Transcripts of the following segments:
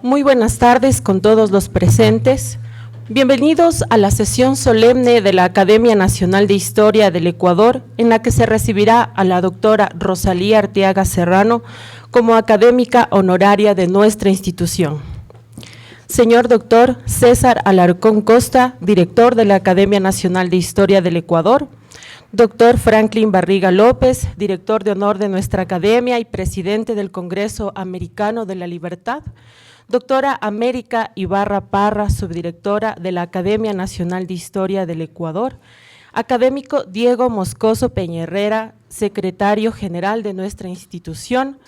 Muy buenas tardes con todos los presentes. Bienvenidos a la sesión solemne de la Academia Nacional de Historia del Ecuador, en la que se recibirá a la doctora Rosalía Arteaga Serrano como académica honoraria de nuestra institución. Señor doctor César Alarcón Costa, director de la Academia Nacional de Historia del Ecuador. Doctor Franklin Barriga López, director de honor de nuestra academia y presidente del Congreso Americano de la Libertad. Doctora América Ibarra Parra, subdirectora de la Academia Nacional de Historia del Ecuador. Académico Diego Moscoso Peña-Herrera, secretario general de nuestra institución.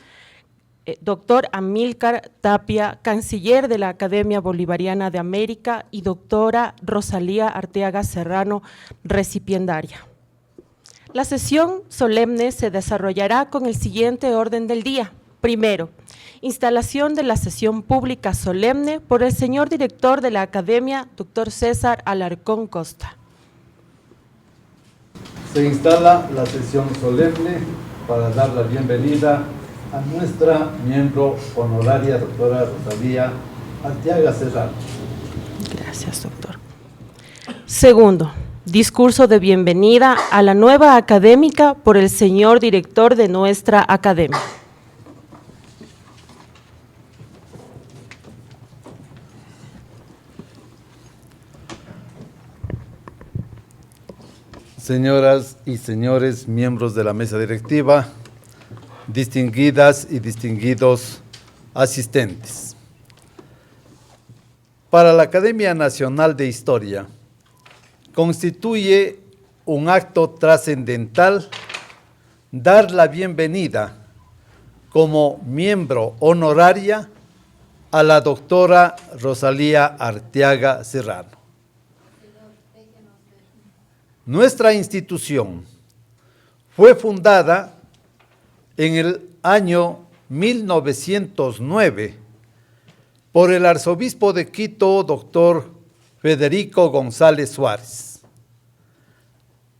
Doctor Amílcar Tapia, canciller de la Academia Bolivariana de América, y doctora Rosalía Arteaga Serrano, recipiendaria. La sesión solemne se desarrollará con el siguiente orden del día. Primero, instalación de la sesión pública solemne por el señor director de la Academia, doctor César Alarcón Costa. Se instala la sesión solemne para dar la bienvenida a nuestra miembro honoraria, doctora Rosalía Arteaga Serrano. Gracias, doctor. Segundo, discurso de bienvenida a la nueva académica por el señor director de nuestra academia. Señoras y señores miembros de la mesa directiva, distinguidas y distinguidos asistentes. Para la Academia Nacional de Historia, constituye un acto trascendental dar la bienvenida como miembro honoraria a la doctora Rosalía Arteaga Serrano. Nuestra institución fue fundada en el año 1909 por el arzobispo de Quito, doctor Federico González Suárez.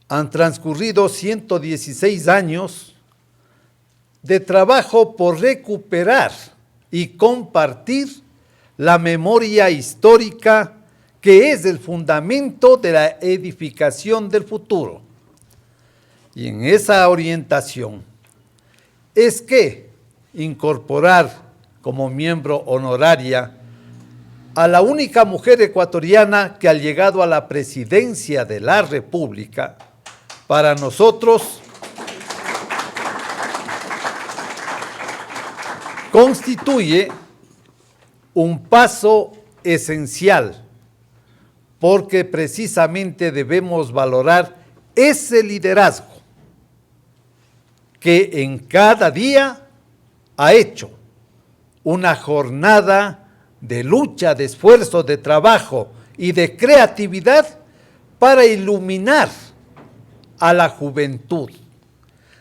Han transcurrido 116 años de trabajo por recuperar y compartir la memoria histórica que es el fundamento de la edificación del futuro. Y en esa orientación es que incorporar como miembro honoraria a la única mujer ecuatoriana que ha llegado a la presidencia de la República, para nosotros constituye un paso esencial, porque precisamente debemos valorar ese liderazgo que en cada día ha hecho una jornada de lucha, de esfuerzo, de trabajo y de creatividad para iluminar a la juventud.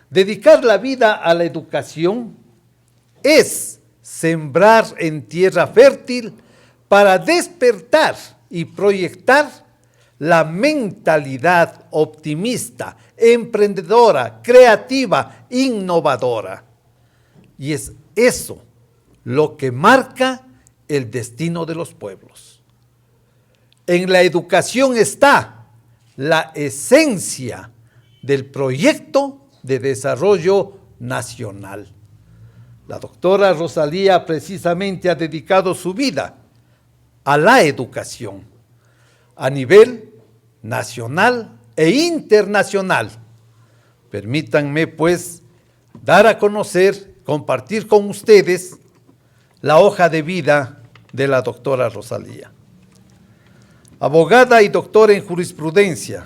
Dedicar la vida a la educación es sembrar en tierra fértil para despertar y proyectar la mentalidad optimista, emprendedora, creativa, innovadora. Y es eso lo que marca el destino de los pueblos. En la educación está la esencia del proyecto de desarrollo nacional. La doctora Rosalía precisamente ha dedicado su vida a la educación a nivel nacional e internacional. Permítanme pues dar a conocer, compartir con ustedes la hoja de vida de la doctora Rosalía. Abogada y doctora en jurisprudencia.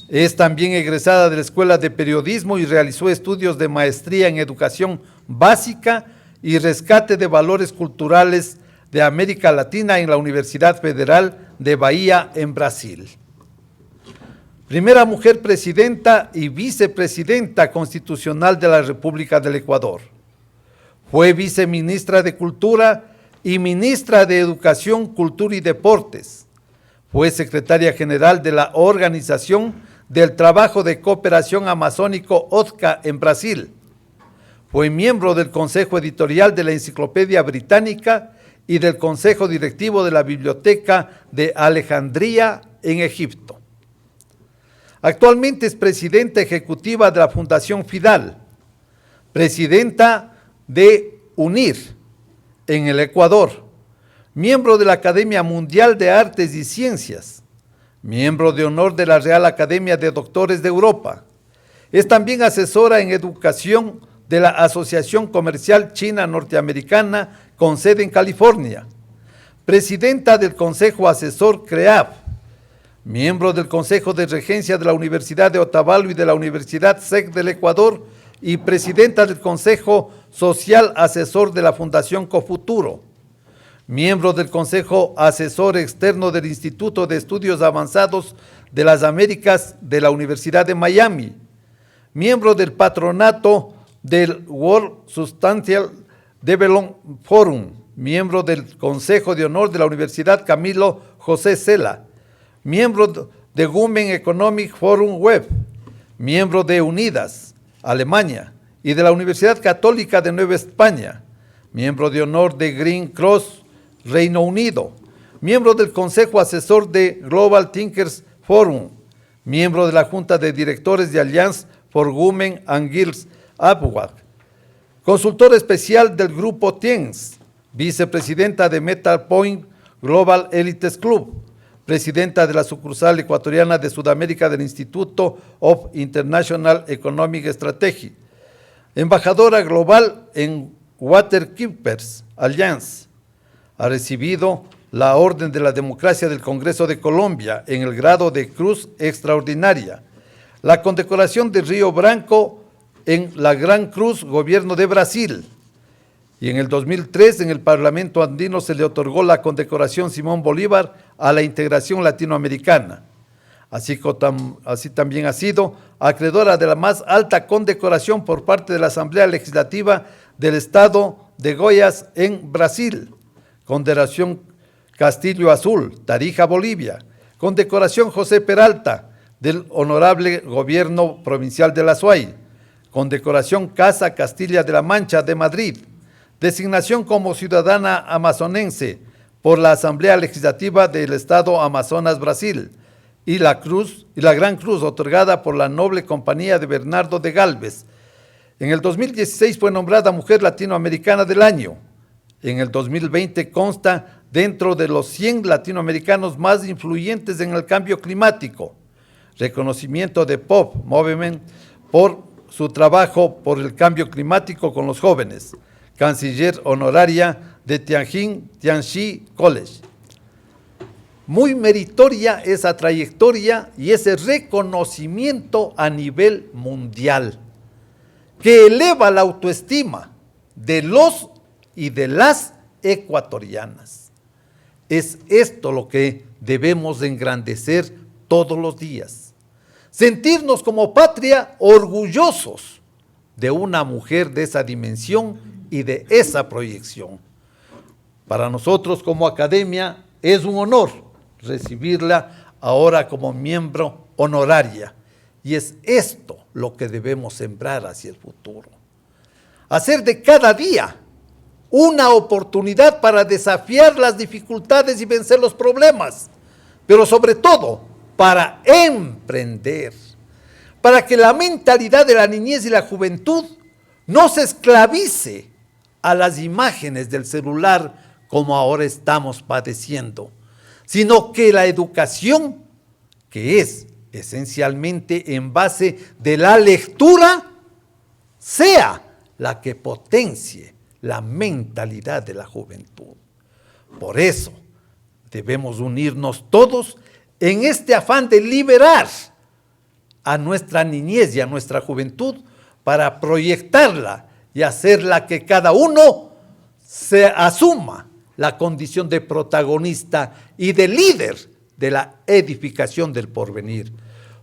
Es también egresada de la Escuela de Periodismo y realizó estudios de maestría en educación básica y rescate de valores culturales de América Latina en la Universidad Federal de Bahía, en Brasil. Primera mujer presidenta y vicepresidenta constitucional de la República del Ecuador. Fue viceministra de Cultura y ministra de Educación, Cultura y Deportes. Fue secretaria general de la Organización del Trabajo de Cooperación Amazónico ODCA en Brasil. Fue miembro del Consejo Editorial de la Enciclopedia Británica y del Consejo Directivo de la Biblioteca de Alejandría en Egipto. Actualmente es presidenta ejecutiva de la Fundación Fidal, presidenta de UNIR en el Ecuador, miembro de la Academia Mundial de Artes y Ciencias, miembro de honor de la Real Academia de Doctores de Europa. Es también asesora en educación de la Asociación Comercial China Norteamericana con sede en California, presidenta del Consejo Asesor CREAF, miembro del Consejo de Regencia de la Universidad de Otavalo y de la Universidad SEC del Ecuador y presidenta del Consejo Social Asesor de la Fundación Cofuturo, miembro del Consejo Asesor Externo del Instituto de Estudios Avanzados de las Américas de la Universidad de Miami, miembro del patronato del World Sustainable Development Forum, miembro del Consejo de Honor de la Universidad Camilo José Cela, miembro de Women Economic Forum Web, miembro de Unidas, Alemania, y de la Universidad Católica de Nueva España, miembro de honor de Green Cross, Reino Unido, miembro del Consejo Asesor de Global Thinkers Forum, miembro de la Junta de Directores de Alliance for Women and Girls Upward, consultor especial del Grupo TIENS, vicepresidenta de Metal Point Global Elites Club, presidenta de la sucursal ecuatoriana de Sudamérica del Instituto of International Economic Strategy, embajadora global en Waterkeepers Alliance. Ha recibido la Orden de la Democracia del Congreso de Colombia en el grado de Cruz Extraordinaria, la condecoración de Río Branco en la Gran Cruz Gobierno de Brasil, y en el 2003 en el Parlamento Andino se le otorgó la condecoración Simón Bolívar a la integración latinoamericana. Así también ha sido acreedora de la más alta condecoración por parte de la Asamblea Legislativa del Estado de Goiás en Brasil, condecoración Castillo Azul, Tarija, Bolivia, condecoración José Peralta del Honorable Gobierno Provincial de la Azuay, condecoración Casa Castilla de la Mancha de Madrid, designación como ciudadana amazonense por la Asamblea Legislativa del Estado Amazonas, Brasil, y la Gran Cruz otorgada por la Noble Compañía de Bernardo de Galvez. En el 2016 fue nombrada Mujer Latinoamericana del Año. En el 2020 consta dentro de los 100 latinoamericanos más influyentes en el cambio climático. Reconocimiento de Pop Movement por su trabajo por el cambio climático con los jóvenes. Canciller honoraria de Tianxi College. Muy meritoria esa trayectoria y ese reconocimiento a nivel mundial, que eleva la autoestima de los y de las ecuatorianas. Es esto lo que debemos engrandecer todos los días. Sentirnos como patria orgullosos de una mujer de esa dimensión y de esa proyección. Para nosotros como academia es un honor recibirla ahora como miembro honoraria, y es esto lo que debemos sembrar hacia el futuro. Hacer de cada día una oportunidad para desafiar las dificultades y vencer los problemas, pero sobre todo para emprender, para que la mentalidad de la niñez y la juventud no se esclavice a las imágenes del celular como ahora estamos padeciendo, sino que la educación, que es esencialmente en base de la lectura, sea la que potencie la mentalidad de la juventud. Por eso debemos unirnos todos en este afán de liberar a nuestra niñez y a nuestra juventud para proyectarla y hacerla que cada uno se asuma la condición de protagonista y de líder de la edificación del porvenir.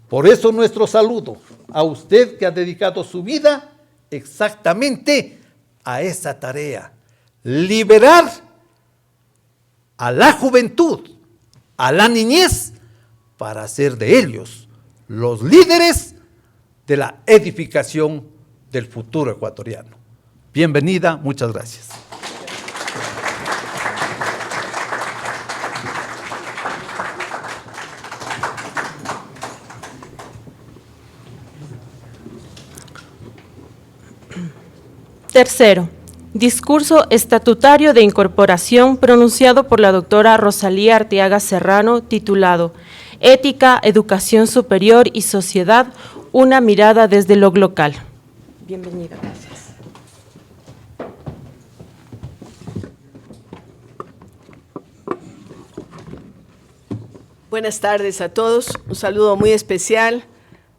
Por eso nuestro saludo a usted que ha dedicado su vida exactamente a esa tarea, liberar a la juventud, a la niñez, para hacer de ellos los líderes de la edificación del futuro ecuatoriano. Bienvenida, muchas gracias. Tercero, discurso estatutario de incorporación pronunciado por la doctora Rosalía Arteaga Serrano, titulado Ética, Educación Superior y Sociedad, una mirada desde lo local. Bienvenida, gracias. Buenas tardes a todos. Un saludo muy especial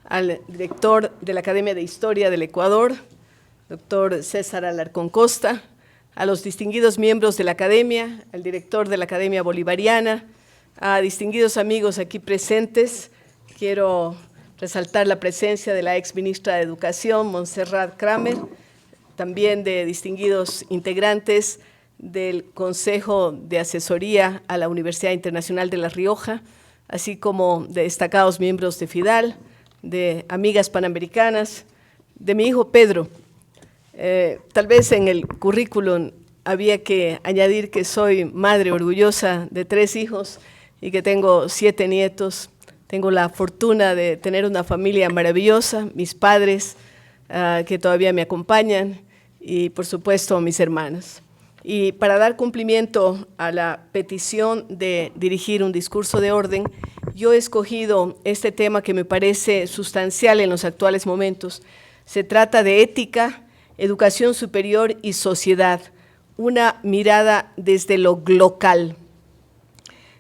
al director de la Academia de Historia del Ecuador, doctor César Alarcón Costa, a los distinguidos miembros de la Academia, al director de la Academia Bolivariana, a distinguidos amigos aquí presentes. Quiero resaltar la presencia de la ex ministra de Educación, Montserrat Kramer, también de distinguidos integrantes del Consejo de Asesoría a la Universidad Internacional de La Rioja, así como de destacados miembros de FIDAL, de Amigas Panamericanas, de mi hijo Pedro. Tal vez en el currículum había que añadir que soy madre orgullosa de 3 hijos y que tengo 7 nietos. Tengo la fortuna de tener una familia maravillosa, mis padres que todavía me acompañan y por supuesto mis hermanos. Y para dar cumplimiento a la petición de dirigir un discurso de orden, yo he escogido este tema que me parece sustancial en los actuales momentos. Se trata de ética, educación superior y sociedad, una mirada desde lo local.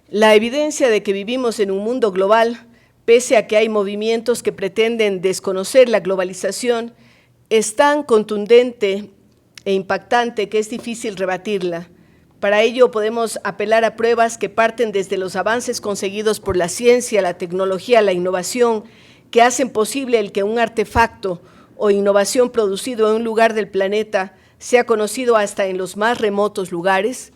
La evidencia de que vivimos en un mundo global, pese a que hay movimientos que pretenden desconocer la globalización, es tan contundente e impactante que es difícil rebatirla. Para ello podemos apelar a pruebas que parten desde los avances conseguidos por la ciencia, la tecnología, la innovación, que hacen posible el que un artefacto o innovación producido en un lugar del planeta sea conocido hasta en los más remotos lugares.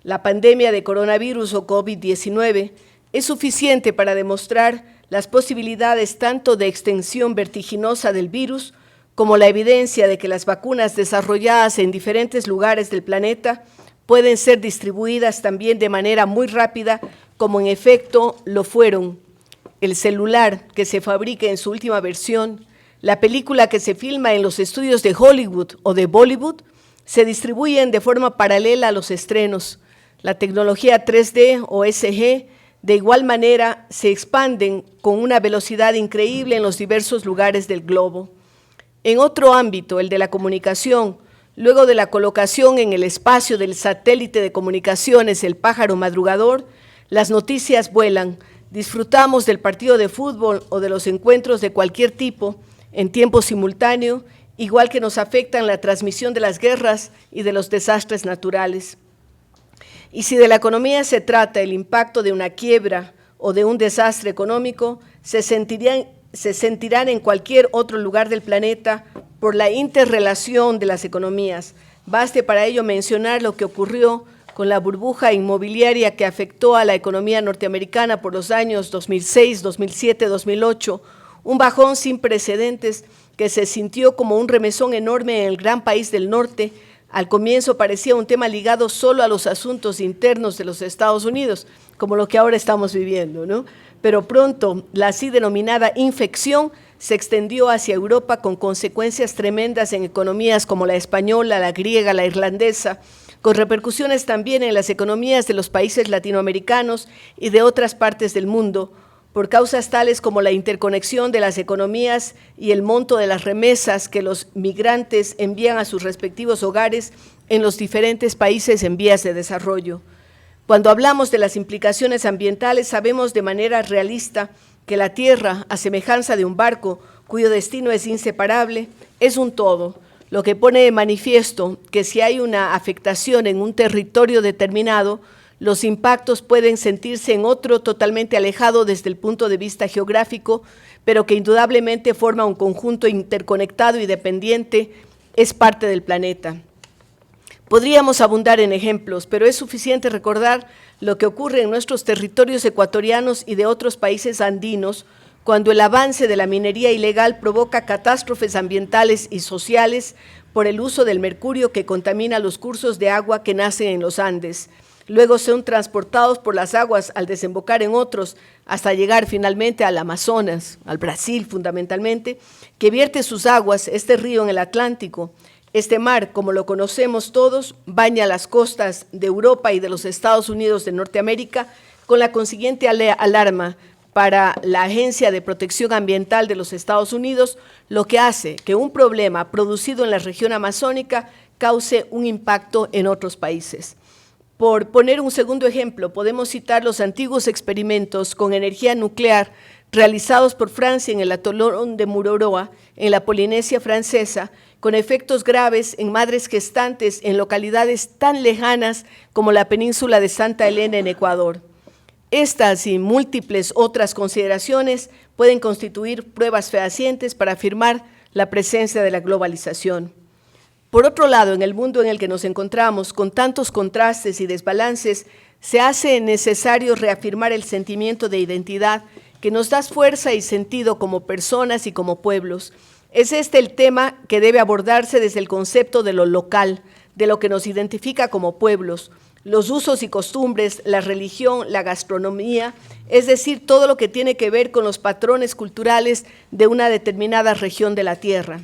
La pandemia de coronavirus o COVID-19 es suficiente para demostrar las posibilidades tanto de extensión vertiginosa del virus como la evidencia de que las vacunas desarrolladas en diferentes lugares del planeta pueden ser distribuidas también de manera muy rápida, como en efecto lo fueron el celular que se fabrica en su última versión, la película que se filma en los estudios de Hollywood o de Bollywood, se distribuyen de forma paralela a los estrenos. La tecnología 3D o SG, de igual manera, se expanden con una velocidad increíble en los diversos lugares del globo. En otro ámbito, el de la comunicación, luego de la colocación en el espacio del satélite de comunicaciones El Pájaro Madrugador, las noticias vuelan, disfrutamos del partido de fútbol o de los encuentros de cualquier tipo en tiempo simultáneo, igual que nos afectan la transmisión de las guerras y de los desastres naturales. Y si de la economía se trata, el impacto de una quiebra o de un desastre económico se sentirán en cualquier otro lugar del planeta por la interrelación de las economías. Baste para ello mencionar lo que ocurrió con la burbuja inmobiliaria que afectó a la economía norteamericana por los años 2006, 2007, 2008, un bajón sin precedentes que se sintió como un remesón enorme en el gran país del norte. Al comienzo parecía un tema ligado solo a los asuntos internos de los Estados Unidos, como lo que ahora estamos viviendo, ¿no? Pero pronto la así denominada infección se extendió hacia Europa con consecuencias tremendas en economías como la española, la griega, la irlandesa, con repercusiones también en las economías de los países latinoamericanos y de otras partes del mundo, por causas tales como la interconexión de las economías y el monto de las remesas que los migrantes envían a sus respectivos hogares en los diferentes países en vías de desarrollo. Cuando hablamos de las implicaciones ambientales, sabemos de manera realista que la Tierra, a semejanza de un barco cuyo destino es inseparable, es un todo, lo que pone de manifiesto que si hay una afectación en un territorio determinado, los impactos pueden sentirse en otro totalmente alejado desde el punto de vista geográfico, pero que indudablemente forma un conjunto interconectado y dependiente, es parte del planeta. Podríamos abundar en ejemplos, pero es suficiente recordar lo que ocurre en nuestros territorios ecuatorianos y de otros países andinos, cuando el avance de la minería ilegal provoca catástrofes ambientales y sociales por el uso del mercurio que contamina los cursos de agua que nacen en los Andes. luego son transportados por las aguas al desembocar en otros, hasta llegar finalmente al Amazonas, al Brasil fundamentalmente, que vierte sus aguas, este río, en el Atlántico. Este mar, como lo conocemos todos, baña las costas de Europa y de los Estados Unidos de Norteamérica, con la consiguiente alarma para la Agencia de Protección Ambiental de los Estados Unidos, lo que hace que un problema producido en la región amazónica cause un impacto en otros países. Por poner un segundo ejemplo, podemos citar los antiguos experimentos con energía nuclear realizados por Francia en el atolón de Mururoa, en la Polinesia Francesa, con efectos graves en madres gestantes en localidades tan lejanas como la península de Santa Elena en Ecuador. Estas y múltiples otras consideraciones pueden constituir pruebas fehacientes para afirmar la presencia de la globalización. Por otro lado, en el mundo en el que nos encontramos, con tantos contrastes y desbalances, se hace necesario reafirmar el sentimiento de identidad que nos da fuerza y sentido como personas y como pueblos. Es este el tema que debe abordarse desde el concepto de lo local, de lo que nos identifica como pueblos, los usos y costumbres, la religión, la gastronomía, es decir, todo lo que tiene que ver con los patrones culturales de una determinada región de la tierra.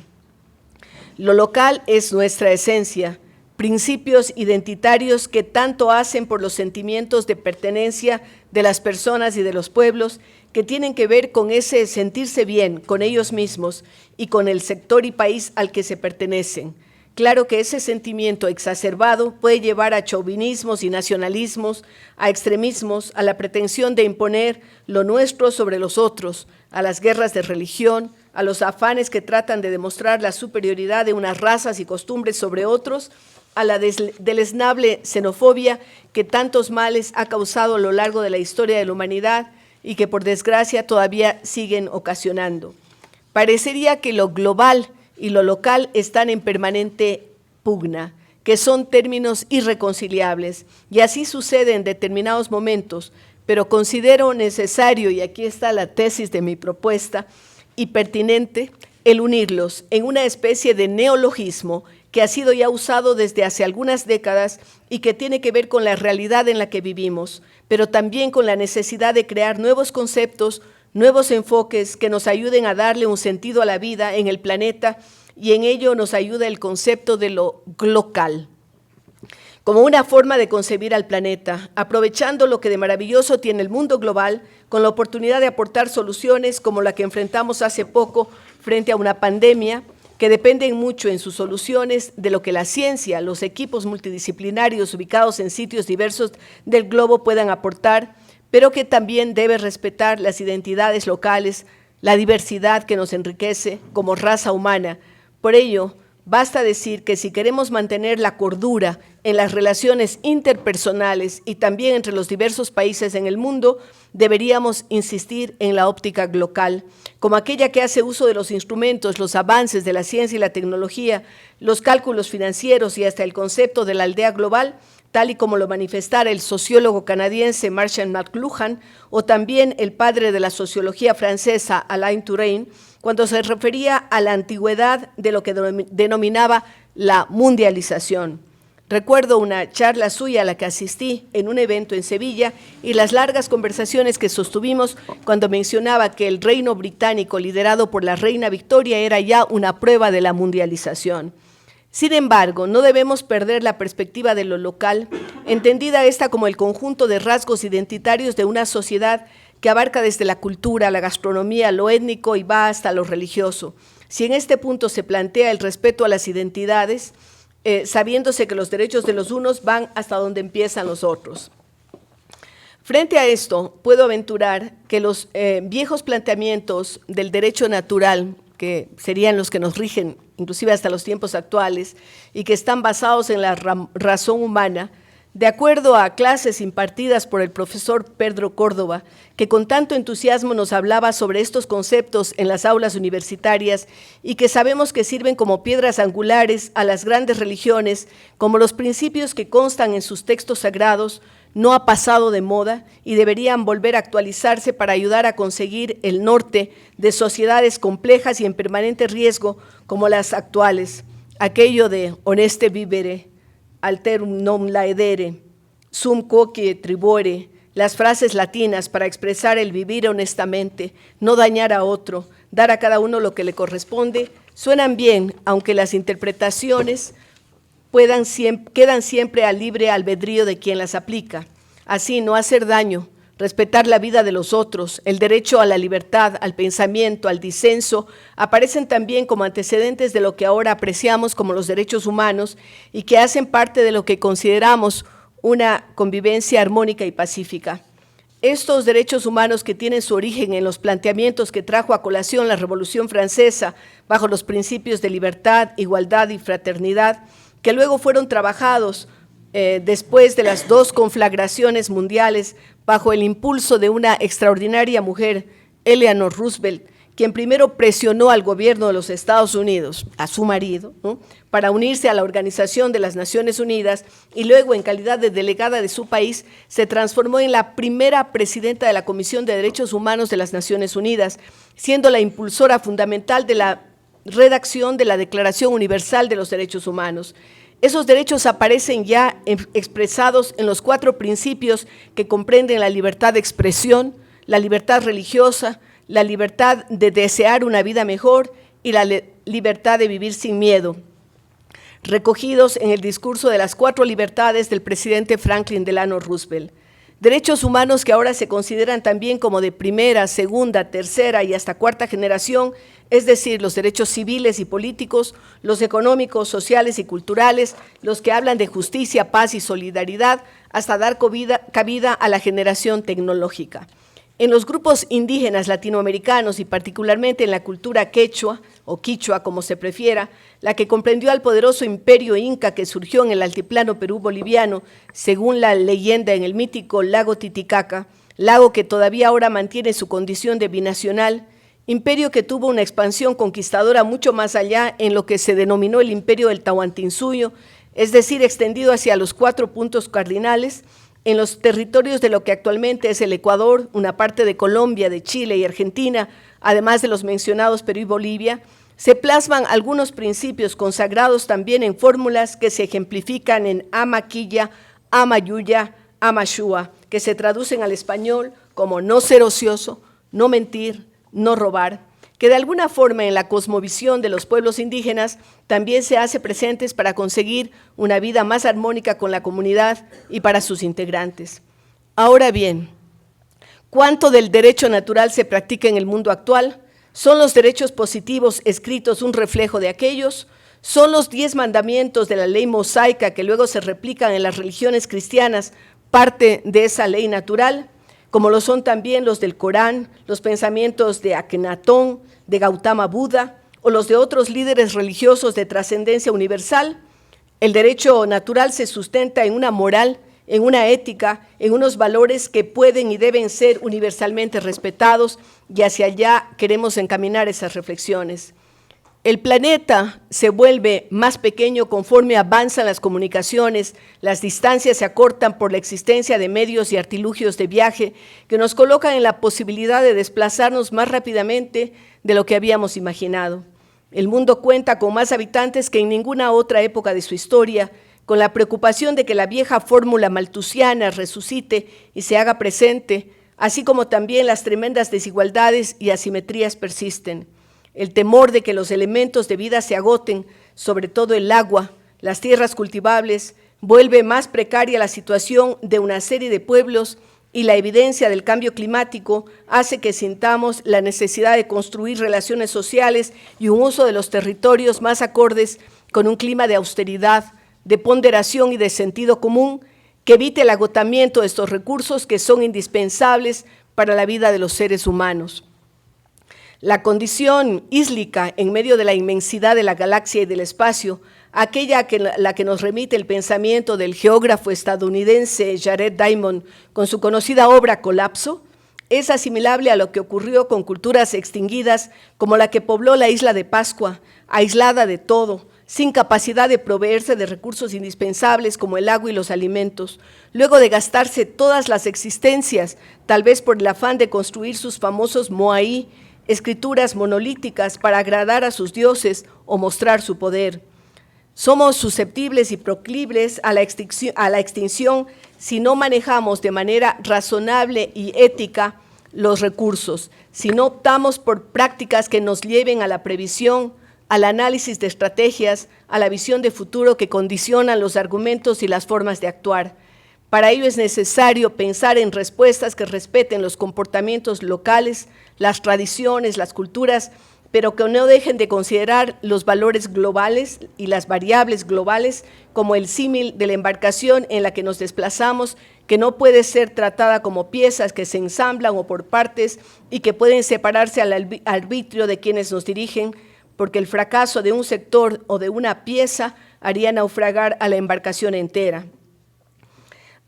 Lo local es nuestra esencia, principios identitarios que tanto hacen por los sentimientos de pertenencia de las personas y de los pueblos, que tienen que ver con ese sentirse bien con ellos mismos y con el sector y país al que se pertenecen. Claro que ese sentimiento exacerbado puede llevar a chauvinismos y nacionalismos, a extremismos, a la pretensión de imponer lo nuestro sobre los otros, a las guerras de religión, a los afanes que tratan de demostrar la superioridad de unas razas y costumbres sobre otros, a la deleznable xenofobia que tantos males ha causado a lo largo de la historia de la humanidad y que por desgracia todavía siguen ocasionando. Parecería que lo global y lo local están en permanente pugna, que son términos irreconciliables, y así sucede en determinados momentos, pero considero necesario, y aquí está la tesis de mi propuesta, y pertinente, el unirlos en una especie de neologismo que ha sido ya usado desde hace algunas décadas y que tiene que ver con la realidad en la que vivimos, pero también con la necesidad de crear nuevos conceptos, nuevos enfoques que nos ayuden a darle un sentido a la vida en el planeta, y en ello nos ayuda el concepto de lo local, como una forma de concebir al planeta, aprovechando lo que de maravilloso tiene el mundo global, con la oportunidad de aportar soluciones como la que enfrentamos hace poco frente a una pandemia, que dependen mucho en sus soluciones de lo que la ciencia, los equipos multidisciplinarios ubicados en sitios diversos del globo puedan aportar, pero que también debe respetar las identidades locales, la diversidad que nos enriquece como raza humana. Por ello, basta decir que si queremos mantener la cordura en las relaciones interpersonales y también entre los diversos países en el mundo, deberíamos insistir en la óptica local, como aquella que hace uso de los instrumentos, los avances de la ciencia y la tecnología, los cálculos financieros y hasta el concepto de la aldea global, tal y como lo manifestara el sociólogo canadiense Marshall McLuhan, o también el padre de la sociología francesa Alain Touraine, cuando se refería a la antigüedad de lo que denominaba la mundialización. Recuerdo una charla suya a la que asistí en un evento en Sevilla y las largas conversaciones que sostuvimos cuando mencionaba que el reino británico liderado por la reina Victoria era ya una prueba de la mundialización. Sin embargo, no debemos perder la perspectiva de lo local, entendida esta como el conjunto de rasgos identitarios de una sociedad que abarca desde la cultura, la gastronomía, lo étnico y va hasta lo religioso. Si en este punto se plantea el respeto a las identidades, sabiéndose que los derechos de los unos van hasta donde empiezan los otros. Frente a esto, puedo aventurar que los viejos planteamientos del derecho natural, que serían los que nos rigen inclusive hasta los tiempos actuales, y que están basados en la razón humana, de acuerdo a clases impartidas por el profesor Pedro Córdoba, que con tanto entusiasmo nos hablaba sobre estos conceptos en las aulas universitarias y que sabemos que sirven como piedras angulares a las grandes religiones, como los principios que constan en sus textos sagrados, no ha pasado de moda y deberían volver a actualizarse para ayudar a conseguir el norte de sociedades complejas y en permanente riesgo como las actuales, aquello de honeste vivere, alterum non laedere, sum quoque tribore, las frases latinas para expresar el vivir honestamente, no dañar a otro, dar a cada uno lo que le corresponde, suenan bien, aunque las interpretaciones quedan siempre al libre albedrío de quien las aplica. Así, no hacer daño, respetar la vida de los otros, el derecho a la libertad, al pensamiento, al disenso, aparecen también como antecedentes de lo que ahora apreciamos como los derechos humanos y que hacen parte de lo que consideramos una convivencia armónica y pacífica. Estos derechos humanos que tienen su origen en los planteamientos que trajo a colación la Revolución Francesa bajo los principios de libertad, igualdad y fraternidad, que luego fueron trabajados después de las dos conflagraciones mundiales bajo el impulso de una extraordinaria mujer, Eleanor Roosevelt, quien primero presionó al gobierno de los Estados Unidos, a su marido, ¿no?, para unirse a la Organización de las Naciones Unidas y luego, en calidad de delegada de su país, se transformó en la primera presidenta de la Comisión de Derechos Humanos de las Naciones Unidas, siendo la impulsora fundamental de la redacción de la Declaración Universal de los Derechos Humanos. Esos derechos aparecen ya expresados en los 4 principios que comprenden la libertad de expresión, la libertad religiosa, la libertad de desear una vida mejor y la libertad de vivir sin miedo, recogidos en el discurso de las 4 libertades del presidente Franklin Delano Roosevelt. Derechos humanos que ahora se consideran también como de primera, segunda, tercera y hasta 4ª generación, es decir, los derechos civiles y políticos, los económicos, sociales y culturales, los que hablan de justicia, paz y solidaridad, hasta dar cabida a la generación tecnológica. En los grupos indígenas latinoamericanos y particularmente en la cultura quechua, o quichua como se prefiera, la que comprendió al poderoso imperio inca que surgió en el altiplano Perú-boliviano, según la leyenda en el mítico lago Titicaca, lago que todavía ahora mantiene su condición de binacional, imperio que tuvo una expansión conquistadora mucho más allá en lo que se denominó el imperio del Tahuantinsuyo, es decir, extendido hacia los 4 puntos cardinales, en los territorios de lo que actualmente es el Ecuador, una parte de Colombia, de Chile y Argentina, además de los mencionados Perú y Bolivia, se plasman algunos principios consagrados también en fórmulas que se ejemplifican en Amaquilla, Amayuya, Amashua, que se traducen al español como no ser ocioso, no mentir, no robar, que de alguna forma en la cosmovisión de los pueblos indígenas también se hace presentes para conseguir una vida más armónica con la comunidad y para sus integrantes. Ahora bien, ¿cuánto del derecho natural se practica en el mundo actual? ¿Son los derechos positivos escritos un reflejo de aquellos? ¿Son los 10 mandamientos de la ley mosaica que luego se replican en las religiones cristianas parte de esa ley natural? Como lo son también los del Corán, los pensamientos de Akenatón, de Gautama Buda, o los de otros líderes religiosos de trascendencia universal. El derecho natural se sustenta en una moral, en una ética, en unos valores que pueden y deben ser universalmente respetados, y hacia allá queremos encaminar esas reflexiones. El planeta se vuelve más pequeño conforme avanzan las comunicaciones, las distancias se acortan por la existencia de medios y artilugios de viaje que nos colocan en la posibilidad de desplazarnos más rápidamente de lo que habíamos imaginado. El mundo cuenta con más habitantes que en ninguna otra época de su historia, con la preocupación de que la vieja fórmula malthusiana resucite y se haga presente, así como también las tremendas desigualdades y asimetrías persisten. El temor de que los elementos de vida se agoten, sobre todo el agua, las tierras cultivables, vuelve más precaria la situación de una serie de pueblos y la evidencia del cambio climático hace que sintamos la necesidad de construir relaciones sociales y un uso de los territorios más acordes con un clima de austeridad, de ponderación y de sentido común que evite el agotamiento de estos recursos que son indispensables para la vida de los seres humanos. La condición íslica en medio de la inmensidad de la galaxia y del espacio, aquella a la que nos remite el pensamiento del geógrafo estadounidense Jared Diamond con su conocida obra Colapso, es asimilable a lo que ocurrió con culturas extinguidas como la que pobló la isla de Pascua, aislada de todo, sin capacidad de proveerse de recursos indispensables como el agua y los alimentos, luego de gastarse todas las existencias, tal vez por el afán de construir sus famosos moai, escrituras monolíticas para agradar a sus dioses o mostrar su poder. Somos susceptibles y proclives a la extinción si no manejamos de manera razonable y ética los recursos, si no optamos por prácticas que nos lleven a la previsión, al análisis de estrategias, a la visión de futuro que condicionan los argumentos y las formas de actuar. Para ello es necesario pensar en respuestas que respeten los comportamientos locales, las tradiciones, las culturas, pero que no dejen de considerar los valores globales y las variables globales, como el símil de la embarcación en la que nos desplazamos, que no puede ser tratada como piezas que se ensamblan o por partes y que pueden separarse al arbitrio de quienes nos dirigen, porque el fracaso de un sector o de una pieza haría naufragar a la embarcación entera.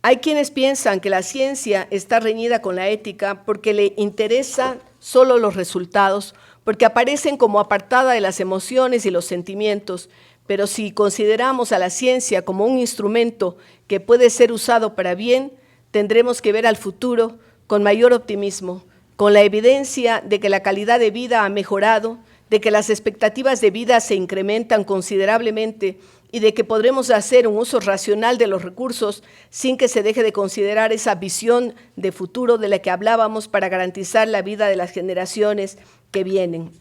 Hay quienes piensan que la ciencia está reñida con la ética porque le interesan solo los resultados, porque aparecen como apartada de las emociones y los sentimientos, pero si consideramos a la ciencia como un instrumento que puede ser usado para bien, tendremos que ver al futuro con mayor optimismo, con la evidencia de que la calidad de vida ha mejorado, de que las expectativas de vida se incrementan considerablemente y de que podremos hacer un uso racional de los recursos sin que se deje de considerar esa visión de futuro de la que hablábamos para garantizar la vida de las generaciones que vienen.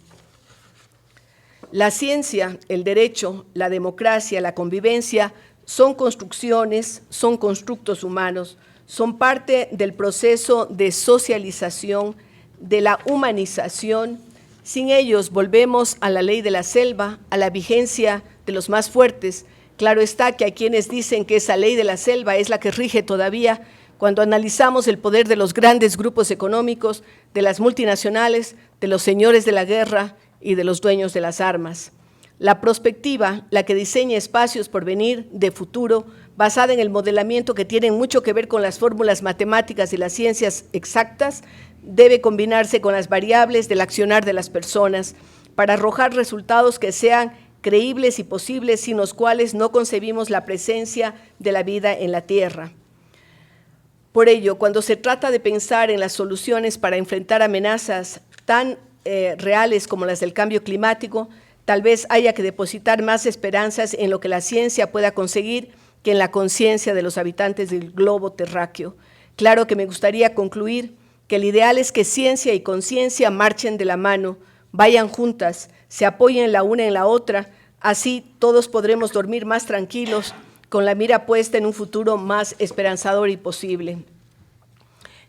La ciencia, el derecho, la democracia, la convivencia son construcciones, son constructos humanos, son parte del proceso de socialización, de la humanización. Sin ellos volvemos a la ley de la selva, a la vigencia de los más fuertes. Claro está que hay quienes dicen que esa ley de la selva es la que rige todavía cuando analizamos el poder de los grandes grupos económicos, de las multinacionales, de los señores de la guerra y de los dueños de las armas. La prospectiva, la que diseña espacios por venir de futuro, basada en el modelamiento que tienen mucho que ver con las fórmulas matemáticas y las ciencias exactas, debe combinarse con las variables del accionar de las personas para arrojar resultados que sean creíbles y posibles, sin los cuales no concebimos la presencia de la vida en la Tierra. Por ello, cuando se trata de pensar en las soluciones para enfrentar amenazas tan reales como las del cambio climático, tal vez haya que depositar más esperanzas en lo que la ciencia pueda conseguir que en la conciencia de los habitantes del globo terráqueo. Claro que me gustaría concluir que el ideal es que ciencia y conciencia marchen de la mano, vayan juntas, se apoyen la una en la otra, así todos podremos dormir más tranquilos, con la mira puesta en un futuro más esperanzador y posible.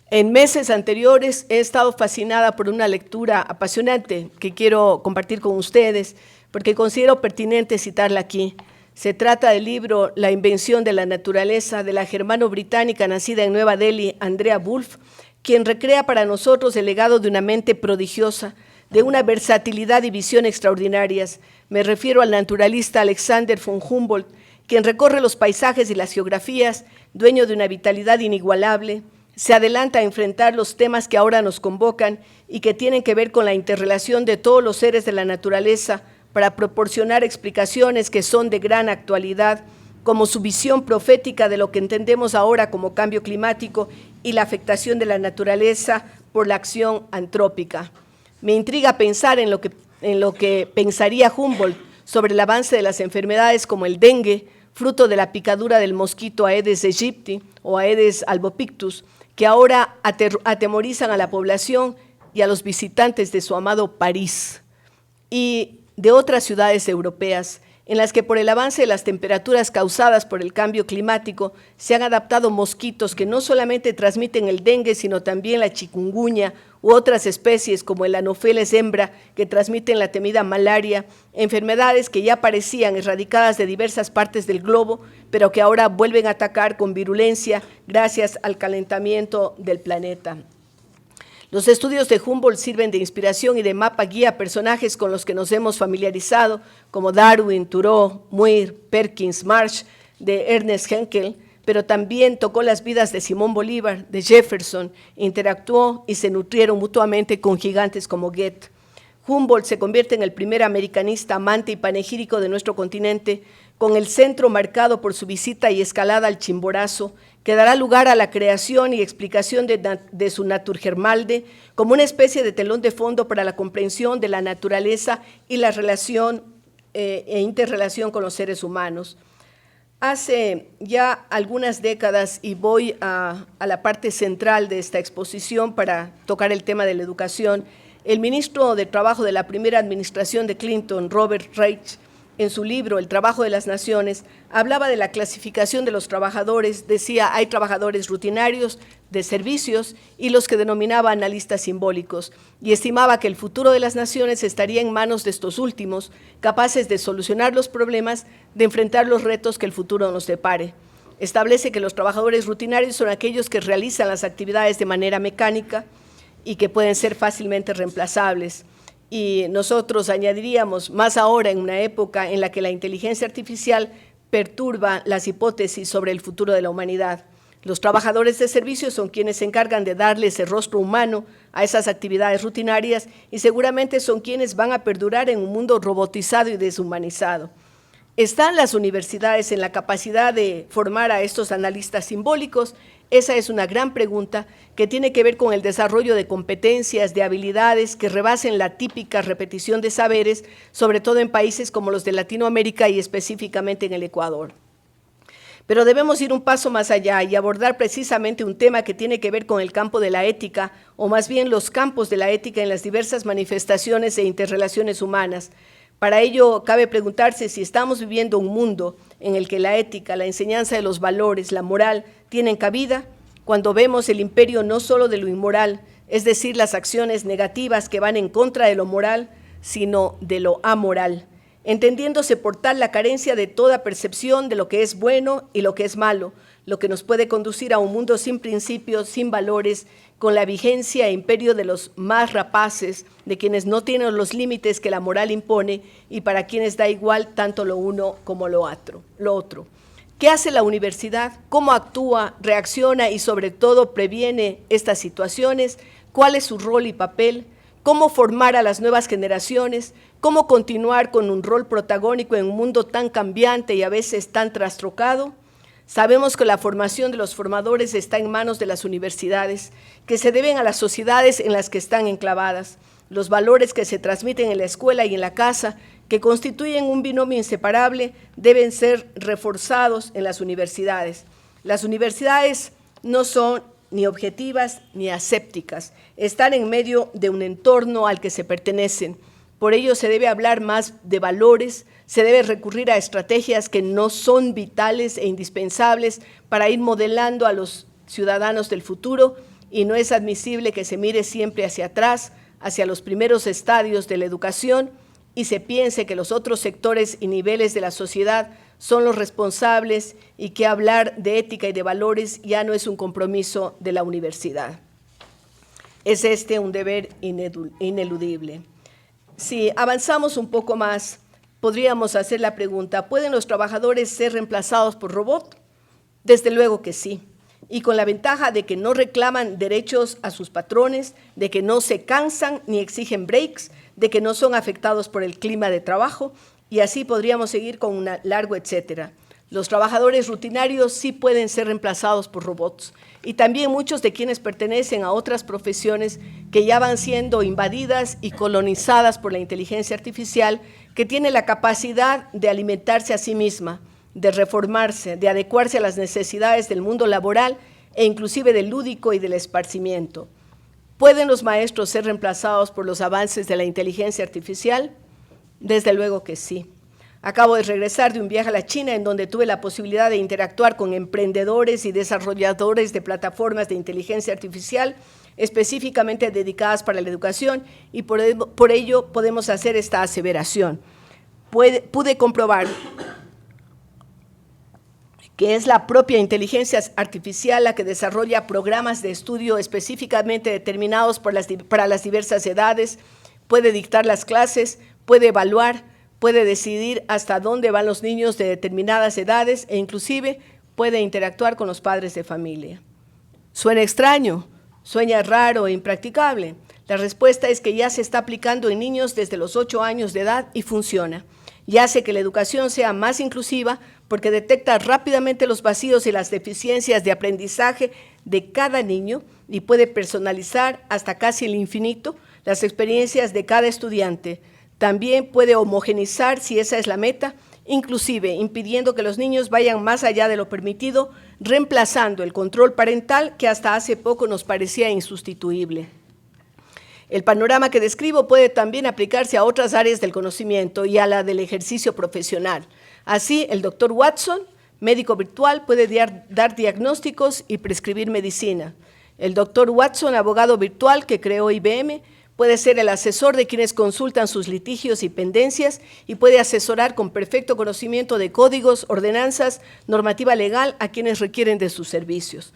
En meses anteriores he estado fascinada por una lectura apasionante que quiero compartir con ustedes, porque considero pertinente citarla aquí. Se trata del libro La invención de la naturaleza, de la germano-británica nacida en Nueva Delhi, Andrea Wulf, quien recrea para nosotros el legado de una mente prodigiosa, de una versatilidad y visión extraordinarias. Me refiero al naturalista Alexander von Humboldt, quien recorre los paisajes y las geografías, dueño de una vitalidad inigualable, se adelanta a enfrentar los temas que ahora nos convocan y que tienen que ver con la interrelación de todos los seres de la naturaleza para proporcionar explicaciones que son de gran actualidad, como su visión profética de lo que entendemos ahora como cambio climático y la afectación de la naturaleza por la acción antrópica. Me intriga pensar en lo que pensaría Humboldt sobre el avance de las enfermedades como el dengue, fruto de la picadura del mosquito Aedes aegypti o Aedes albopictus, que ahora atemorizan a la población y a los visitantes de su amado París y de otras ciudades europeas, en las que por el avance de las temperaturas causadas por el cambio climático se han adaptado mosquitos que no solamente transmiten el dengue, sino también la chikungunya u otras especies como el Anopheles hembra que transmiten la temida malaria, enfermedades que ya parecían erradicadas de diversas partes del globo, pero que ahora vuelven a atacar con virulencia gracias al calentamiento del planeta. Los estudios de Humboldt sirven de inspiración y de mapa guía a personajes con los que nos hemos familiarizado, como Darwin, Thoreau, Muir, Perkins, Marsh, de Ernest Haeckel, pero también tocó las vidas de Simón Bolívar, de Jefferson, interactuó y se nutrieron mutuamente con gigantes como Goethe. Humboldt se convierte en el primer americanista amante y panegírico de nuestro continente, con el centro marcado por su visita y escalada al Chimborazo, que dará lugar a la creación y explicación de su Naturgermalde como una especie de telón de fondo para la comprensión de la naturaleza y la relación e interrelación con los seres humanos. Hace ya algunas décadas, y voy a la parte central de esta exposición para tocar el tema de la educación, el ministro de Trabajo de la primera administración de Clinton, Robert Reich, en su libro El trabajo de las naciones, hablaba de la clasificación de los trabajadores. Decía, hay trabajadores rutinarios, de servicios, y los que denominaba analistas simbólicos, y estimaba que el futuro de las naciones estaría en manos de estos últimos, capaces de solucionar los problemas, de enfrentar los retos que el futuro nos depare. Establece que los trabajadores rutinarios son aquellos que realizan las actividades de manera mecánica y que pueden ser fácilmente reemplazables. Y nosotros añadiríamos, más ahora en una época en la que la inteligencia artificial perturba las hipótesis sobre el futuro de la humanidad. Los trabajadores de servicios son quienes se encargan de darle ese rostro humano a esas actividades rutinarias y seguramente son quienes van a perdurar en un mundo robotizado y deshumanizado. ¿Están las universidades en la capacidad de formar a estos analistas simbólicos? Esa es una gran pregunta que tiene que ver con el desarrollo de competencias, de habilidades que rebasen la típica repetición de saberes, sobre todo en países como los de Latinoamérica y específicamente en el Ecuador. Pero debemos ir un paso más allá y abordar precisamente un tema que tiene que ver con el campo de la ética, o más bien los campos de la ética en las diversas manifestaciones e interrelaciones humanas. Para ello, cabe preguntarse si estamos viviendo un mundo en el que la ética, la enseñanza de los valores, la moral, tienen cabida, cuando vemos el imperio no solo de lo inmoral, es decir, las acciones negativas que van en contra de lo moral, sino de lo amoral, entendiéndose por tal la carencia de toda percepción de lo que es bueno y lo que es malo, lo que nos puede conducir a un mundo sin principios, sin valores, con la vigencia e imperio de los más rapaces, de quienes no tienen los límites que la moral impone y para quienes da igual tanto lo uno como lo otro. ¿Qué hace la universidad? ¿Cómo actúa, reacciona y sobre todo previene estas situaciones? ¿Cuál es su rol y papel? ¿Cómo formar a las nuevas generaciones? ¿Cómo continuar con un rol protagónico en un mundo tan cambiante y a veces tan trastrocado? Sabemos que la formación de los formadores está en manos de las universidades, que se deben a las sociedades en las que están enclavadas. Los valores que se transmiten en la escuela y en la casa, que constituyen un binomio inseparable, deben ser reforzados en las universidades. Las universidades no son ni objetivas ni asépticas, están en medio de un entorno al que se pertenecen. Por ello se debe hablar más de valores, se debe recurrir a estrategias que no son vitales e indispensables para ir modelando a los ciudadanos del futuro, y no es admisible que se mire siempre hacia atrás, hacia los primeros estadios de la educación, y se piense que los otros sectores y niveles de la sociedad son los responsables y que hablar de ética y de valores ya no es un compromiso de la universidad. Es un deber ineludible. Si avanzamos un poco más, podríamos hacer la pregunta, ¿pueden los trabajadores ser reemplazados por robot? Desde luego que sí, y con la ventaja de que no reclaman derechos a sus patrones, de que no se cansan ni exigen breaks, de que no son afectados por el clima de trabajo, y así podríamos seguir con un largo etcétera. Los trabajadores rutinarios sí pueden ser reemplazados por robots, y también muchos de quienes pertenecen a otras profesiones que ya van siendo invadidas y colonizadas por la inteligencia artificial, que tiene la capacidad de alimentarse a sí misma, de reformarse, de adecuarse a las necesidades del mundo laboral e inclusive del lúdico y del esparcimiento. ¿Pueden los maestros ser reemplazados por los avances de la inteligencia artificial? Desde luego que sí. Acabo de regresar de un viaje a la China en donde tuve la posibilidad de interactuar con emprendedores y desarrolladores de plataformas de inteligencia artificial específicamente dedicadas para la educación, y por ello podemos hacer esta aseveración. Pude comprobar que es la propia inteligencia artificial la que desarrolla programas de estudio específicamente determinados para las diversas edades, puede dictar las clases, puede evaluar, puede decidir hasta dónde van los niños de determinadas edades e inclusive puede interactuar con los padres de familia. ¿Suena extraño? ¿Suena raro e impracticable? La respuesta es que ya se está aplicando en niños desde los 8 años de edad y funciona. Y hace que la educación sea más inclusiva porque detecta rápidamente los vacíos y las deficiencias de aprendizaje de cada niño y puede personalizar hasta casi el infinito las experiencias de cada estudiante. También puede homogeneizar, si esa es la meta, inclusive impidiendo que los niños vayan más allá de lo permitido, reemplazando el control parental que hasta hace poco nos parecía insustituible. El panorama que describo puede también aplicarse a otras áreas del conocimiento y a la del ejercicio profesional. Así, el doctor Watson, médico virtual, puede dar diagnósticos y prescribir medicina. El doctor Watson, abogado virtual que creó IBM, puede ser el asesor de quienes consultan sus litigios y pendencias y puede asesorar con perfecto conocimiento de códigos, ordenanzas, normativa legal a quienes requieren de sus servicios.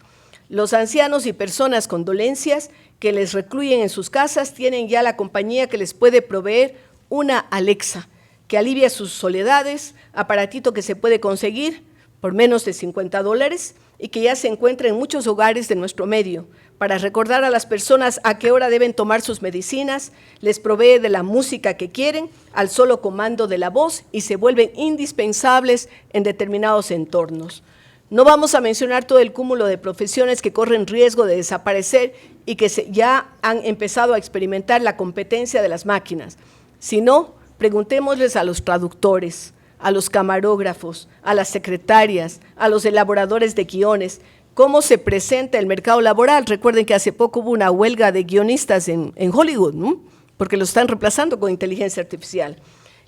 Los ancianos y personas con dolencias que les recluyen en sus casas tienen ya la compañía que les puede proveer una Alexa, que alivia sus soledades, aparatito que se puede conseguir por menos de $50 y que ya se encuentra en muchos hogares de nuestro medio, para recordar a las personas a qué hora deben tomar sus medicinas, les provee de la música que quieren al solo comando de la voz y se vuelven indispensables en determinados entornos. No vamos a mencionar todo el cúmulo de profesiones que corren riesgo de desaparecer y que ya han empezado a experimentar la competencia de las máquinas. Si no, preguntémosles a los traductores, a los camarógrafos, a las secretarias, a los elaboradores de guiones, cómo se presenta el mercado laboral. Recuerden que hace poco hubo una huelga de guionistas en Hollywood, ¿no? Porque lo están reemplazando con inteligencia artificial.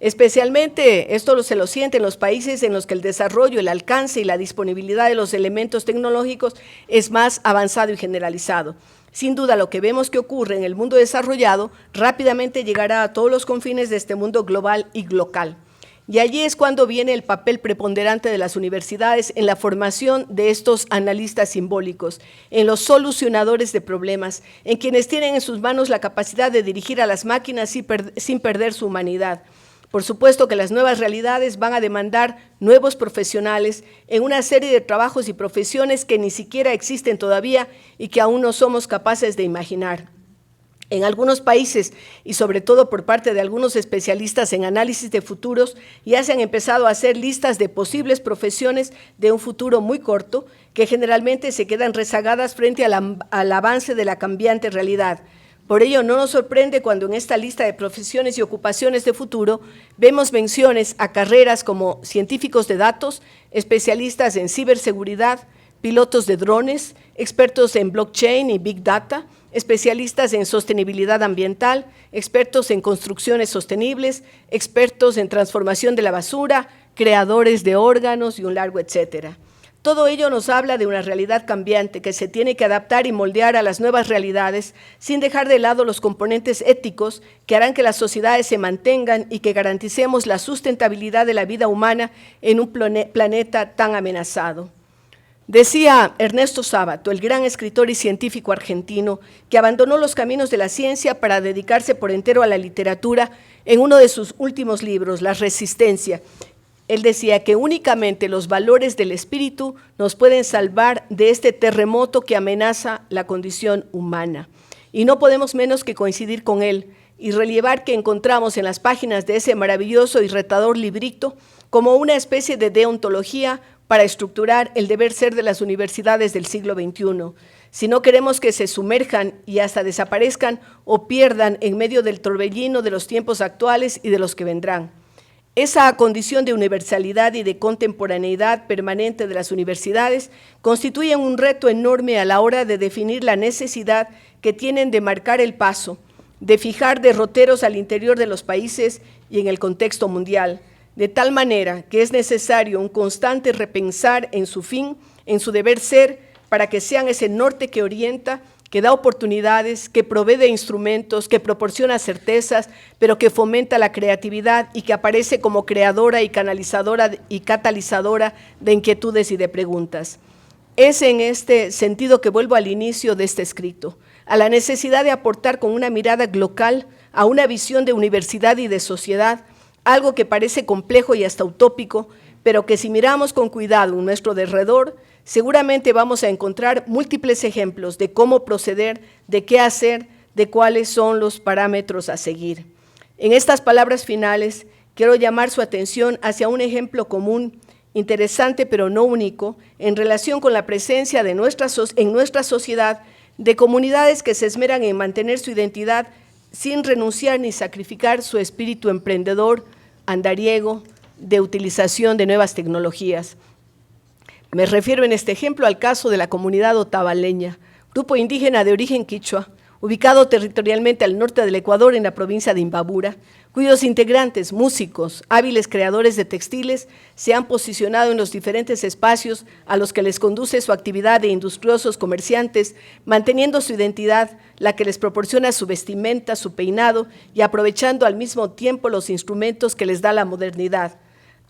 Especialmente esto se lo siente en los países en los que el desarrollo, el alcance y la disponibilidad de los elementos tecnológicos es más avanzado y generalizado. Sin duda, lo que vemos que ocurre en el mundo desarrollado rápidamente llegará a todos los confines de este mundo global y local. Y allí es cuando viene el papel preponderante de las universidades en la formación de estos analistas simbólicos, en los solucionadores de problemas, en quienes tienen en sus manos la capacidad de dirigir a las máquinas sin perder su humanidad. Por supuesto que las nuevas realidades van a demandar nuevos profesionales en una serie de trabajos y profesiones que ni siquiera existen todavía y que aún no somos capaces de imaginar. En algunos países, y sobre todo por parte de algunos especialistas en análisis de futuros, ya se han empezado a hacer listas de posibles profesiones de un futuro muy corto, que generalmente se quedan rezagadas frente al avance de la cambiante realidad. Por ello, no nos sorprende cuando en esta lista de profesiones y ocupaciones de futuro vemos menciones a carreras como científicos de datos, especialistas en ciberseguridad, pilotos de drones, expertos en blockchain y big data, especialistas en sostenibilidad ambiental, expertos en construcciones sostenibles, expertos en transformación de la basura, creadores de órganos y un largo etcétera. Todo ello nos habla de una realidad cambiante que se tiene que adaptar y moldear a las nuevas realidades sin dejar de lado los componentes éticos que harán que las sociedades se mantengan y que garanticemos la sustentabilidad de la vida humana en un planeta tan amenazado. Decía Ernesto Sábato, el gran escritor y científico argentino, que abandonó los caminos de la ciencia para dedicarse por entero a la literatura en uno de sus últimos libros, La Resistencia. Él decía que únicamente los valores del espíritu nos pueden salvar de este terremoto que amenaza la condición humana. Y no podemos menos que coincidir con él y relevar que encontramos en las páginas de ese maravilloso y retador librito como una especie de deontología para estructurar el deber ser de las universidades del siglo XXI. Si no queremos que se sumerjan y hasta desaparezcan o pierdan en medio del torbellino de los tiempos actuales y de los que vendrán. Esa condición de universalidad y de contemporaneidad permanente de las universidades constituyen un reto enorme a la hora de definir la necesidad que tienen de marcar el paso, de fijar derroteros al interior de los países y en el contexto mundial, de tal manera que es necesario un constante repensar en su fin, en su deber ser, para que sean ese norte que orienta, que da oportunidades, que provee de instrumentos, que proporciona certezas, pero que fomenta la creatividad y que aparece como creadora y canalizadora y catalizadora de inquietudes y de preguntas. Es en este sentido que vuelvo al inicio de este escrito, a la necesidad de aportar con una mirada global a una visión de universidad y de sociedad, algo que parece complejo y hasta utópico, pero que si miramos con cuidado en nuestro derredor, seguramente vamos a encontrar múltiples ejemplos de cómo proceder, de qué hacer, de cuáles son los parámetros a seguir. En estas palabras finales, quiero llamar su atención hacia un ejemplo común, interesante pero no único, en relación con la presencia de en nuestra sociedad de comunidades que se esmeran en mantener su identidad sin renunciar ni sacrificar su espíritu emprendedor, andariego, de utilización de nuevas tecnologías. Me refiero en este ejemplo al caso de la comunidad otavaleña, grupo indígena de origen quichua, ubicado territorialmente al norte del Ecuador en la provincia de Imbabura, cuyos integrantes, músicos, hábiles creadores de textiles, se han posicionado en los diferentes espacios a los que les conduce su actividad de industriosos comerciantes, manteniendo su identidad, la que les proporciona su vestimenta, su peinado y aprovechando al mismo tiempo los instrumentos que les da la modernidad.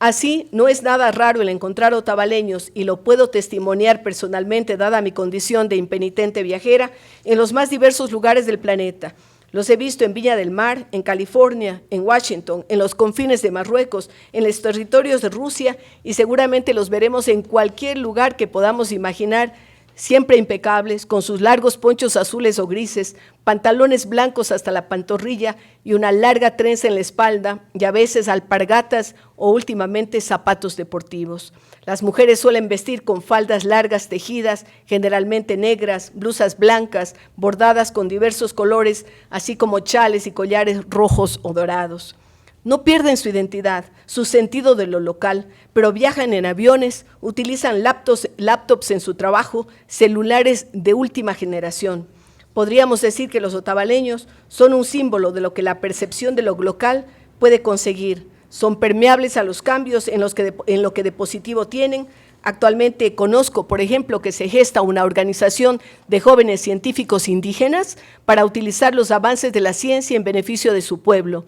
Así, no es nada raro el encontrar otavaleños, y lo puedo testimoniar personalmente dada mi condición de impenitente viajera, en los más diversos lugares del planeta. Los he visto en Viña del Mar, en California, en Washington, en los confines de Marruecos, en los territorios de Rusia, y seguramente los veremos en cualquier lugar que podamos imaginar, siempre impecables, con sus largos ponchos azules o grises, pantalones blancos hasta la pantorrilla y una larga trenza en la espalda, y a veces alpargatas o últimamente zapatos deportivos. Las mujeres suelen vestir con faldas largas tejidas, generalmente negras, blusas blancas, bordadas con diversos colores, así como chales y collares rojos o dorados. No pierden su identidad, su sentido de lo local, pero viajan en aviones, utilizan laptops en su trabajo, celulares de última generación. Podríamos decir que los otavaleños son un símbolo de lo que la percepción de lo local puede conseguir. Son permeables a los cambios en lo que de positivo tienen. Actualmente conozco, por ejemplo, que se gesta una organización de jóvenes científicos indígenas para utilizar los avances de la ciencia en beneficio de su pueblo,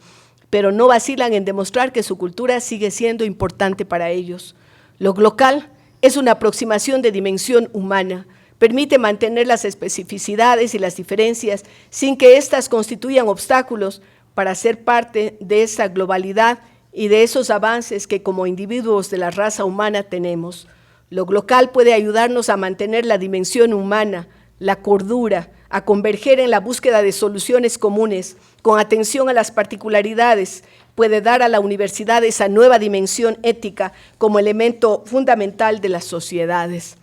pero no vacilan en demostrar que su cultura sigue siendo importante para ellos. Lo local es una aproximación de dimensión humana, permite mantener las especificidades y las diferencias sin que éstas constituyan obstáculos para ser parte de esa globalidad y de esos avances que como individuos de la raza humana tenemos. Lo local puede ayudarnos a mantener la dimensión humana, la cordura, a converger en la búsqueda de soluciones comunes, con atención a las particularidades, puede dar a la universidad esa nueva dimensión ética como elemento fundamental de las sociedades.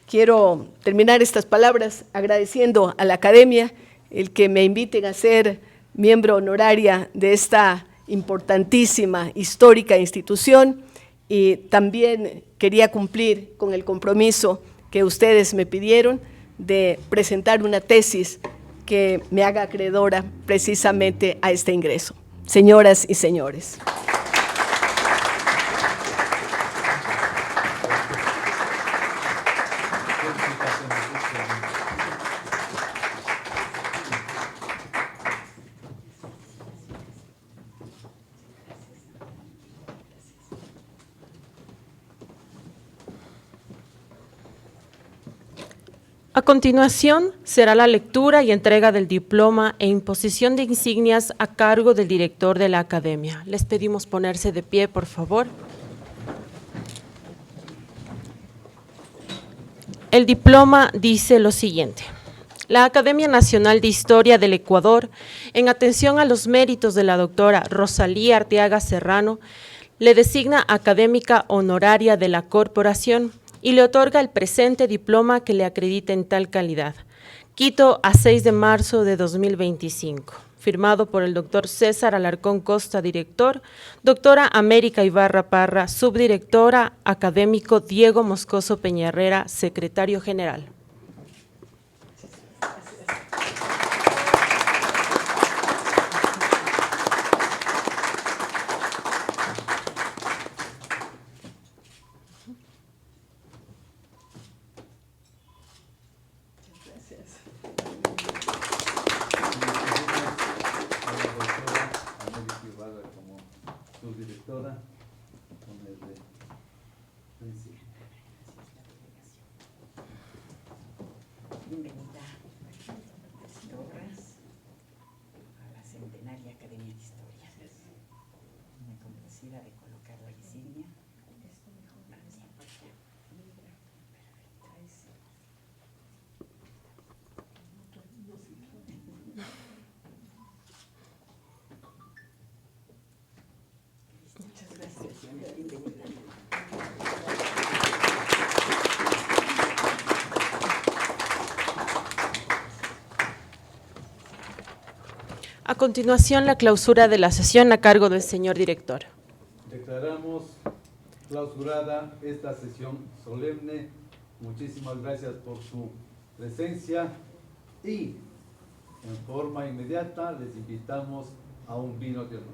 Quiero terminar estas palabras agradeciendo a la Academia el que me inviten a ser miembro honoraria de esta importantísima, histórica institución, y también quería cumplir con el compromiso que ustedes me pidieron de presentar una tesis que me haga acreedora precisamente a este ingreso. Señoras y señores. A continuación, será la lectura y entrega del diploma e imposición de insignias a cargo del director de la Academia. Les pedimos ponerse de pie, por favor. El diploma dice lo siguiente. La Academia Nacional de Historia del Ecuador, en atención a los méritos de la doctora Rosalía Arteaga Serrano, le designa académica honoraria de la corporación y le otorga el presente diploma que le acredita en tal calidad. Quito, a 6 de marzo de 2025. Firmado por el doctor César Alarcón Costa, director, doctora América Ibarra Parra, subdirectora, académico Diego Moscoso Peñarrera, secretario general. Bienvenida, Torres, a la Centenaria Academia de Historia. Muy complacida de colocar la insignia. Muchas gracias. Bienvenida. A continuación, la clausura de la sesión a cargo del señor director. De Declaramos clausurada esta sesión solemne. Muchísimas gracias por su presencia y en forma inmediata les invitamos a un vino de honor.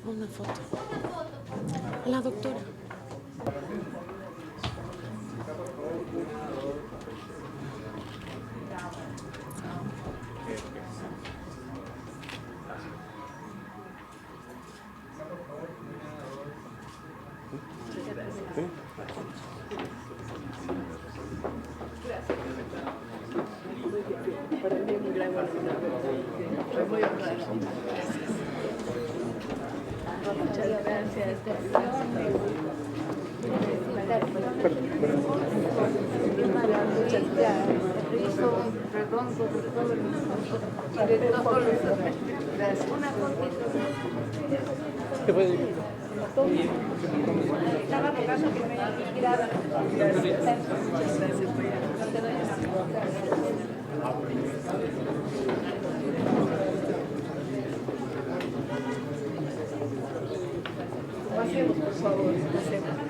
Una foto. La doctora. Para mí es muy gran honor. Estoy muy honrada. Muchas gracias. Gracias. Estaba rogando que me inspirara. Gracias. Pasemos, por favor. Pasemos.